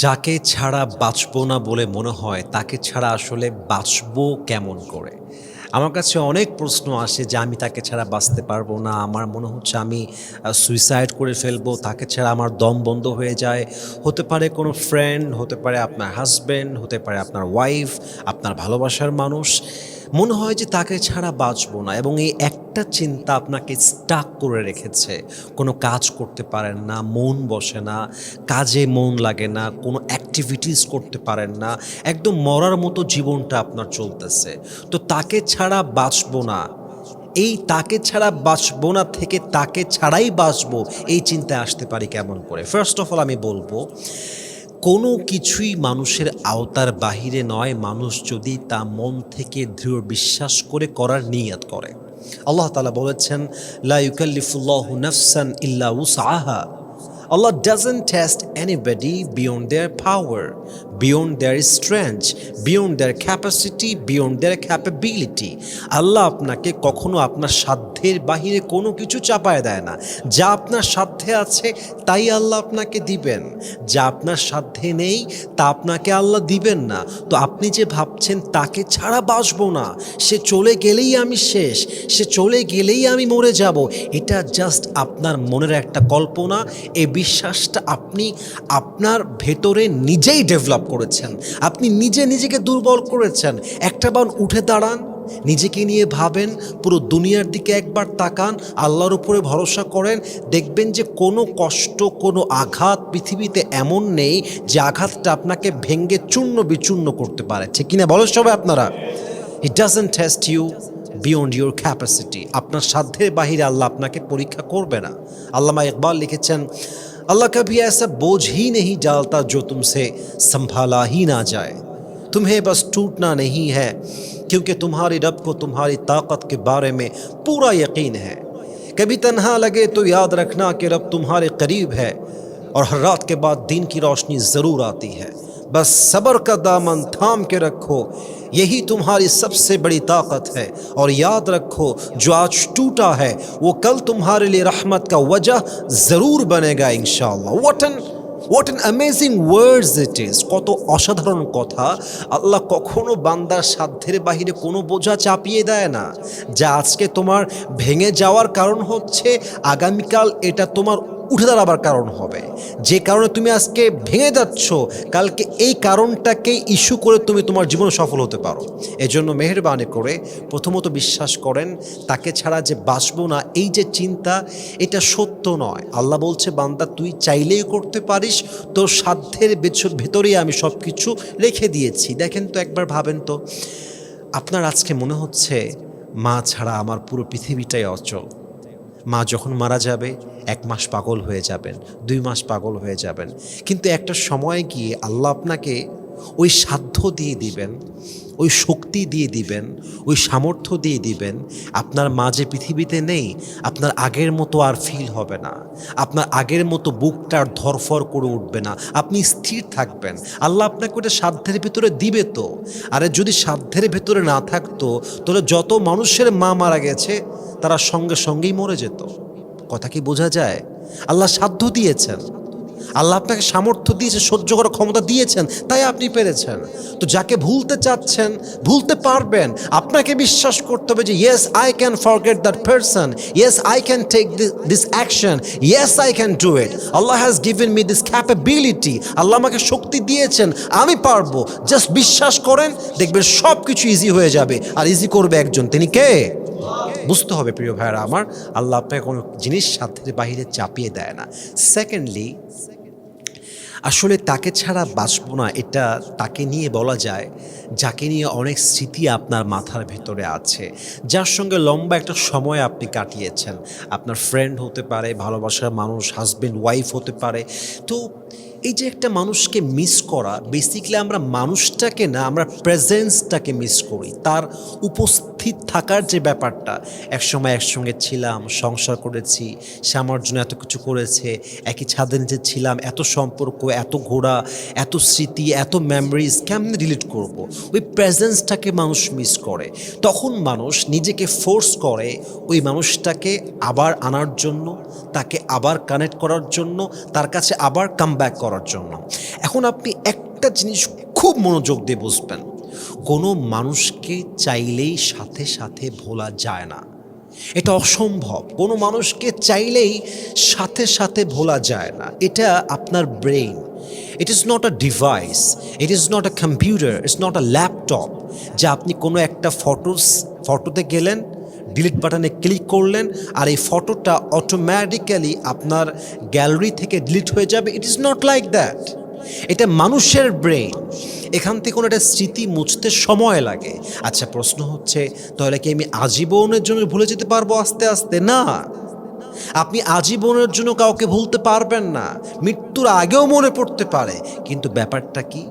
যাকে ছাড়া বাঁচবো না বলে মনে হয় তাকে ছাড়া আসলে বাঁচবো কেমন করে? আমার কাছে অনেক প্রশ্ন আসে যে আমি তাকে ছাড়া বাঁচতে পারবো না। আমার মনে হচ্ছে আমি সুইসাইড করে ফেলবো। তাকে ছাড়া আমার দম বন্ধ হয়ে যায়। হতে পারে কোনো ফ্রেন্ড, হতে পারে আপনার হাসব্যান্ড, হতে পারে আপনার ওয়াইফ, আপনার ভালোবাসার মানুষ। মনে হয় যে তাকে ছাড়া বাঁচবো না এবং এই একটা চিন্তা আপনাকে স্টাক করে রেখেছে। কোনো কাজ করতে পারেন না, মন বসে না, কাজে মন লাগে না, কোনো অ্যাক্টিভিটিস করতে পারেন না। একদম মরার মতো জীবনটা আপনার চলতেছে। তো তাকে ছাড়া বাঁচবো না, এই তাকে ছাড়া বাঁচবো না থেকে তাকে ছাড়াই বাঁচবো, এই চিন্তায় আসতে পারি কেমন করে? ফার্স্ট অফ অল আমি বলবো, কোনো কিছুই মানুষের আওতার বাহিরে নয়, মানুষ যদি তা মন থেকে দৃঢ় বিশ্বাস করে করার নিয়ত করে। আল্লাহ তাআলা বলেছেন, লা ইউকাল্লিফুল্লাহু নাফসান ইল্লা উসআহা। Allah doesn't test anybody beyond their power, beyond their strength, beyond their capacity, beyond their capability. আল্লাহ আপনাকে কখনো আপনার সাধ্যের বাহিরে কোনো কিছু চাপায় দেয় না। যা আপনার সাধ্যে আছে তাই আল্লাহ আপনাকে দিবেন, যা আপনার সাধ্যে নেই তা আপনাকে আল্লাহ দিবেন না। তো আপনি যে ভাবছেন তাকে ছাড়া বাঁচবো না, সে চলে গেলেই আমি শেষ, সে চলে গেলেই আমি মরে যাব, এটা জাস্ট আপনার মনের একটা কল্পনা। এই বিশ্বাসটা আপনি আপনার ভেতরে নিজেই ডেভেলপ করেছেন। আপনি নিজে নিজেকে দুর্বল করেছেন। একটা বার উঠে দাঁড়ান, নিজেকে নিয়ে ভাবেন, পুরো দুনিয়ার দিকে একবার তাকান, আল্লাহর উপরে ভরসা করেন, দেখবেন যে কোনো কষ্ট, কোনো আঘাত পৃথিবীতে এমন নেই যে আঘাতটা আপনাকে ভেঙ্গে চূর্ণ বিচূর্ণ করতে পারে। ঠিক কিনা বলেন সবাই আপনারা? It doesn't test you beyond your capacity. আপনার সাধ্যের বাহিরে আল্লাহ আপনাকে পরীক্ষা করবে না। আল্লামা ইকবাল লিখেছেন, अल्लाह कभी ऐसा बोझ ही नहीं डालता जो तुमसे संभाला ही ना जाए। तुम्हें बस टूटना नहीं है, क्योंकि तुम्हारी रब को तुम्हारी ताकत के बारे में पूरा यकीन है। कभी तन्हा लगे तो याद रखना कि रब तुम्हारे करीब है, और हर रात के बाद दिन की रोशनी ज़रूर आती है। बस सब्र का दामन थाम के रखो, यही तुम्हारी सबसे बड़ी ताकत है। और याद रखो, जो आज टूटा है वो कल तुम्हारे लिए रहमत का वजह ज़रूर बनेगा इंशाअल्लाह। What an amazing words it is! কত অসাধারণ কথা। আল্লাহ কখনো বান্দার সাধ্যের বাহিরে কোনো বোঝা চাপিয়ে দেয় না। যা আজকে তোমার ভেঙে যাওয়ার কারণ হচ্ছে, আগামীকাল এটা তোমার উঠে দাঁড়াবার কারণ হবে। যে কারণে তুমি আজকে ভেঙে যাচ্ছ, কালকে এই কারণটাকে ইস্যু করে তুমি তোমার জীবনে সফল হতে পারো। এজন্য মেহেরবানি করে প্রথমত বিশ্বাস করেন, তাকে ছাড়া যে বাঁচবো না এই যে চিন্তা, এটা সত্য নয়। আল্লাহ বলছে, বান্দা তুই চাইলেই করতে পারিস, তোর সাধ্যের ভেতরেই আমি সব কিছু রেখে দিয়েছি। দেখেন তো, একবার ভাবেন তো, আপনার আজকে মনে হচ্ছে মা ছাড়া আমার পুরো পৃথিবীটাই অচল। মা যখন মারা যাবে 1 মাস পাগল হয়ে যাবেন, 2 মাস পাগল হয়ে যাবেন, কিন্তু একটা সময় গিয়ে আল্লাহ আপনাকে ওই সাধ্য দিয়ে দিবেন, ওই শক্তি দিয়ে দিবেন, ওই সামর্থ্য দিয়ে দিবেন। আপনার মা যে পৃথিবীতে নেই, আপনার আগের মতো আর ফিল হবে না, আপনার আগের মতো বুকটা আর ধরফর করে উঠবে না, আপনি স্থির থাকবেন। আল্লাহ আপনাকে ওটা সাধ্যের ভিতরে দিবে তো। আরে যদি সাধ্যের ভেতরে না থাকতো, তাহলে যত মানুষের মা মারা গেছে তারা সঙ্গে সঙ্গেই মরে যেত। কথা কি বোঝা যায়? আল্লাহ সাধ্য দিয়েছেন, আল্লাহ আপনাকে সামর্থ্য দিয়েছে, সহ্য করার ক্ষমতা দিয়েছেন, তাই আপনি পেরেছেন। তো যাকে ভুলতে চাচ্ছেন, ভুলতে পারবেন। আপনাকে বিশ্বাস করতে হবে যে yes I can forget that person, yes I can take this action, yes I can do it. Allah has given me this capability. Allah আমাকে শক্তি দিয়েছেন, আমি পারবো। জাস্ট বিশ্বাস করেন, দেখবেন সব কিছু ইজি হয়ে যাবে। আর ইজি করবে একজন, তিনি কে? বুঝতে হবে প্রিয় ভাইরা আমার, আল্লাহ আপনাকে কোনো জিনিস সাধ্যের বাহিরে চাপিয়ে দেয় না। সেকেন্ডলি, আসলে তাকে ছাড়া বাঁচবো না, এটা তাকে নিয়ে বলা যায় যাকে নিয়ে অনেক স্মৃতি আপনার মাথার ভেতরে আছে, যার সঙ্গে লম্বা একটা সময় আপনি কাটিয়েছেন। আপনার ফ্রেন্ড হতে পারে, ভালোবাসার মানুষ, হাজব্যান্ড ওয়াইফ হতে পারে। তো এই যে একটা মানুষকে মিস করা, বেসিক্যালি আমরা মানুষটাকে না, আমরা প্রেজেন্সটাকে মিস করি, তার উপস্থিতি স্থির থাকার যে ব্যাপারটা, একসময় একসঙ্গে ছিলাম, সংসার করেছি, সে আমার জন্য এত কিছু করেছে, একই ছাদের নিচে ছিলাম, এত সম্পর্ক, এত ঘোরা, এত স্মৃতি, এত মেমোরিজ কেমনে ডিলিট করব। ওই প্রেজেন্সটাকে মানুষ মিস করে। তখন মানুষ নিজেকে ফোর্স করে ওই মানুষটাকে আবার আনার জন্য, তাকে আবার কানেক্ট করার জন্য, তার কাছে আবার কাম ব্যাক করার জন্য। এখন আপনি একটা জিনিস খুব মনোযোগ দিয়ে বুঝবেন, কোনো মানুষকে চাইলেই সাথে সাথে ভোলা যায় না, এটা অসম্ভব। কোনো মানুষকে চাইলেই সাথে সাথে ভোলা যায় না। এটা আপনার brain, it is not a device, it is not a computer, it's not a laptop যে আপনি কোনো একটা ফটোতে গেলেন, ডিলিট বাটনে ক্লিক করলেন আর এই ফটোটা অটোমেটিক্যালি আপনার গ্যালারি থেকে ডিলিট হয়ে যাবে। It is not like that. এটা মানুষের ব্রেইন, এখান থেকে কোনো একটা স্মৃতি মুছতে সময় লাগে। আচ্ছা, প্রশ্ন হচ্ছে তাহলে কি আমি আজীবনের জন্য ভুলে যেতে পারবো আস্তে আস্তে? না, আপনি আজীবনের জন্য কাউকে ভুলতে পারবেন না, মৃত্যুর আগেও মনে পড়তে পারে। কিন্তু ব্যাপারটা কি,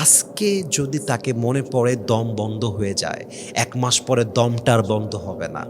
আজকে যদি তাকে মনে পড়ে দম বন্ধ হয়ে যায়, 1 মাস পরে দমটা আর বন্ধ হবে না।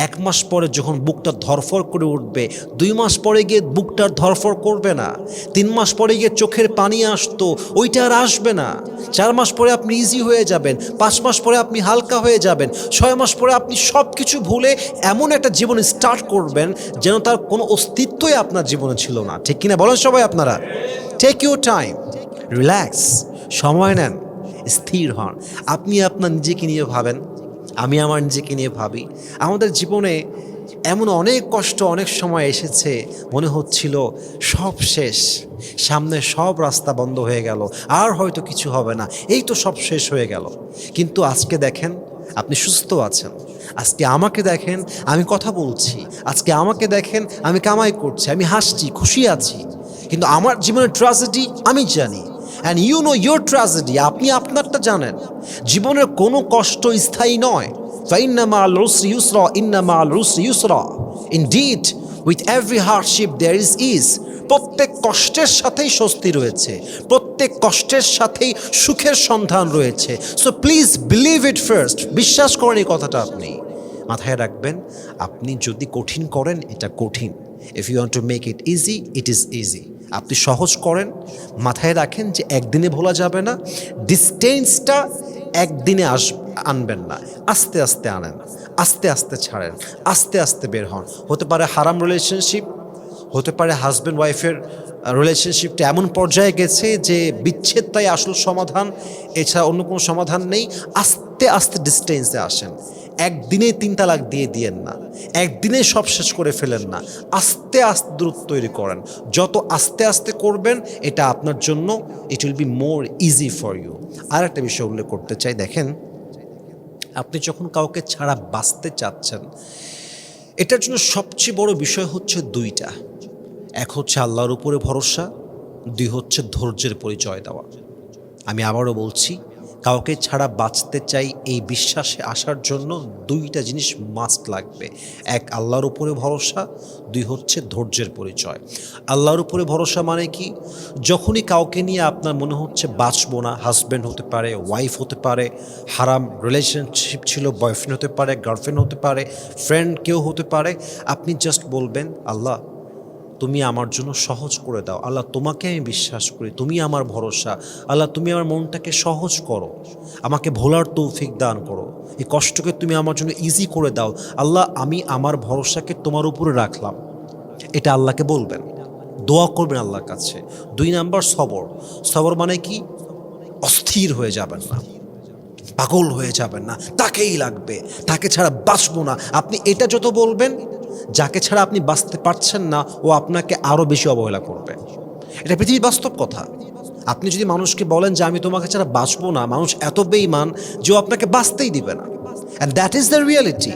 1 মাস পরে যখন বুকটা ধরফর করে উঠবে, 2 মাস পরে গিয়ে বুকটার ধরফর করবে না। 3 মাস পরে গিয়ে চোখের পানি আসতো, ওইটা আর আসবে না। 4 মাস পরে আপনি ইজি হয়ে যাবেন, 5 মাস পরে আপনি হালকা হয়ে যাবেন, 6 মাস পরে আপনি সব কিছু ভুলে এমন একটা জীবন স্টার্ট করবেন যেন তার কোনো অস্তিত্বই আপনার জীবনে ছিল না। ঠিক কিনা বলেন সবাই আপনারা? টেক ইউর টাইম, রিল্যাক্স, সময় নেন, স্থির হন। আপনি আপনার নিজেকে নিয়ে ভাবেন, আমি আমার নিজেকে নিয়ে ভাবি। আমাদের জীবনে এমন অনেক কষ্ট অনেক সময় এসেছে, মনে হচ্ছিল সব শেষ, সামনে সব রাস্তা বন্ধ হয়ে গেল, আর হয়তো কিছু হবে না, এই তো সব শেষ হয়ে গেল। কিন্তু আজকে দেখেন আপনি সুস্থ আছেন, আজকে আমাকে দেখেন আমি কথা বলছি, আজকে আমাকে দেখেন আমি কামাই করছি, আমি হাসছি, খুশি আছি। কিন্তু আমার জীবনের ট্র্যাজেডি আমি জানি, and you know your tragedy, আপনি আপনারটা জানেন। জীবনের কোনো কষ্ট স্থায়ী নয়। فإن مع العسر يسرا إن مع العسر يسرا Indeed, with every hardship there is ease. প্রত্যেক কষ্টের সাথেই স্বস্তি রয়েছে, প্রত্যেক কষ্টের সাথেই সুখের সন্ধান রয়েছে। So please believe it first. বিশ্বাস করেন এই কথাটা, আপনি মাথায় রাখবেন। আপনি যদি কঠিন করেন, এটা কঠিন। If you want to make it easy, it is easy. আপনি সহজ করেন, মাথায় রাখেন যে একদিনে ভোলা যাবে না। ডিস্টেন্সটা একদিনে আনবেন না, আস্তে আস্তে আনেন, আস্তে আস্তে ছাড়েন, আস্তে আস্তে বের হন। হতে পারে হারাম রিলেশনশিপ, হতে পারে হাজব্যান্ড ওয়াইফের রিলেশনশিপটা এমন পর্যায়ে গেছে যে বিচ্ছেদটাই আসল সমাধান, এছাড়া অন্য কোনো সমাধান নেই। আস্তে আস্তে ডিস্টেন্সে আসেন। একদিনেই 3 তালাক দিয়েন না, একদিনে সব শেষ করে ফেলেন না, আস্তে আস্তে দূরত্ব তৈরি করেন। যত আস্তে আস্তে করবেন, এটা আপনার জন্য it will be more easy for you. আর একটা বিষয় উল্লেখ করতে চাই, দেখেন আপনি যখন কাউকে ছাড়া বাঁচতে চাচ্ছেন, এটার জন্য সবচেয়ে বড় বিষয় হচ্ছে 2টা। এক হচ্ছে আল্লাহর উপরে ভরসা, 2 হচ্ছে ধৈর্যের পরিচয় দেওয়া। আমি আবারও বলছি, কাউকে ছাড়া বাঁচতে চাই, এই বিশ্বাসে আসার জন্য 2টা জিনিস মাস্ট লাগবে। 1 আল্লাহর উপরে ভরসা, 2 হচ্ছে ধৈর্যের পরিচয়। আল্লাহর উপরে ভরসা মানে কি, যখনই কাউকে নিয়ে আপনার মনে হচ্ছে বাঁচবো না, হাজব্যান্ড হতে পারে, ওয়াইফ হতে পারে, হারাম রিলেশনশিপ ছিল, বয়ফ্রেন্ড হতে পারে, গার্লফ্রেন্ড হতে পারে, ফ্রেন্ড কেউ হতে পারে, আপনি জাস্ট বলবেন, আল্লাহ তুমি আমার জন্য সহজ করে দাও। আল্লাহ তোমাকে আমি বিশ্বাস করি, তুমি আমার ভরসা। আল্লাহ তুমি আমার মনটাকে সহজ করো, আমাকে ভোলার তৌফিক দান করো, এই কষ্টকে তুমি আমার জন্য ইজি করে দাও। আল্লাহ আমি আমার ভরসাকে তোমার উপরে রাখলাম, এটা আল্লাহকে বলবেন, দোয়া করবেন আল্লাহর কাছে। 2 নাম্বার সবর। সবর মানে কি, অস্থির হয়ে যাবেন না, পাগল হয়ে যাবেন না, তাকেই লাগবে, তাকে ছাড়া বাঁচবো না। আপনি এটা যত বলবেন, যাকে ছাড়া আপনি বাঁচতে পারছেন না, ও আপনাকে আরও বেশি অবহেলা করবে। এটা পৃথিবীর বাস্তব কথা। আপনি যদি মানুষকে বলেন যে আমি তোমাকে ছাড়া বাঁচবো না, মানুষ এত বেঈমান যে ও আপনাকে বাঁচতেই দিবে না। And that is the reality.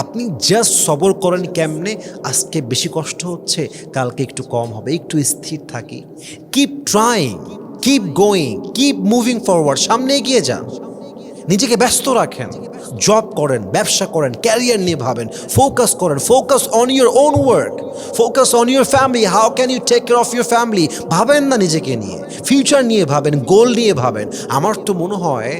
আপনি জাস্ট সবর করেন কেমনে, আজকে বেশি কষ্ট হচ্ছে, কালকে একটু কম হবে, একটু স্থির থাকি। Keep trying, keep going, keep moving forward, সামনে এগিয়ে যান, নিজেকে ব্যস্ত রাখেন। জব করেন, ব্যবসা করেন, ক্যারিয়ার নিয়ে ভাবেন, ফোকাস করেন, focus on your own work, focus on your family, how can you take care of your family. ভাবেন না নিজেকে নিয়ে, ফিউচার নিয়ে ভাবেন, গোল নিয়ে ভাবেন। আমার তো মনে হয়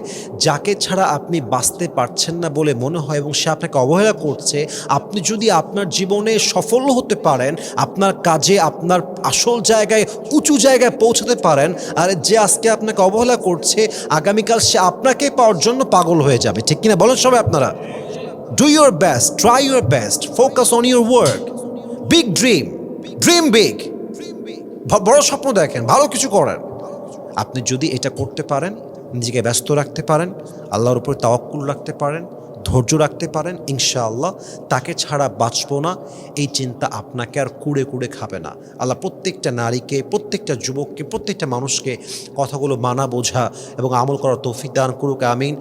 যাকে ছাড়া আপনি বাঁচতে পারছেন না বলে মনে হয় এবং সে আপনাকে অবহেলা করছে, আপনি যদি আপনার জীবনে সফল হতে পারেন, আপনার কাজে আপনার আসল জায়গায় উঁচু জায়গায় পৌঁছাতে পারেন, আর যে আজকে আপনাকে অবহেলা করছে আগামীকাল সে আপনাকে পাওয়ার জন্য পাগল হয়ে যাবে। ঠিক কিনা বলেন সবাই আপনারা? Do your best, try your best, focus on your work, big dream, dream big, বড় স্বপ্ন দেখেন, ভালো কিছু করেন। আপনি যদি এটা করতে পারেন, নিজেকে ব্যস্ত রাখতে পারেন, আল্লাহর উপর তাওয়াক্কুল রাখতে পারেন, ধৈর্য রাখতে পারেন, ইনশাআল্লাহ তাকে ছাড়া বাঁচবো না এই চিন্তা আপনাকে আর কুড়ে কুড়ে খাবে না। আল্লাহ প্রত্যেকটা নারীকে, প্রত্যেকটা যুবককে, প্রত্যেকটা মানুষকে কথাগুলো মানা বোঝা এবং আমল করার তৌফিক দান করুক, আমিন।